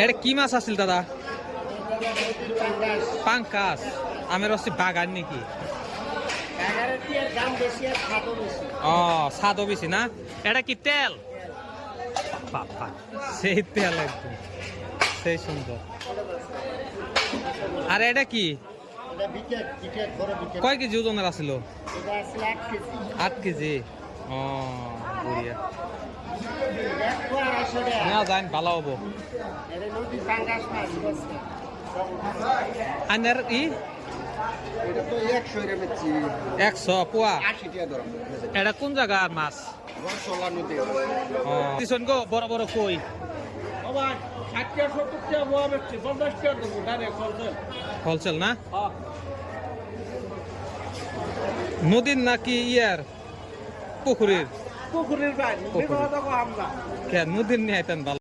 এটা কি মাছ আছিল দাদা? পাঙ্কাস। আমের হচ্ছে বাগান নাকি? ও স্বাদও বেশি না? এটা কি তেল? বাবা সেই তেল একদম সেই সুন্দর। আর এটা কি কয় কেজি ওজনের আছিল? 8 কেজি। ও বঢ়িয়া না যাই ভালো হবো। আনার ই 100 পোয়া। এটা কোন জায়গার মাছ? বড় বড় কই হোলসেল না? নদীর নাকি ইয়ার পুকুরের? নদীর নিয়ে আইতেন ভালো।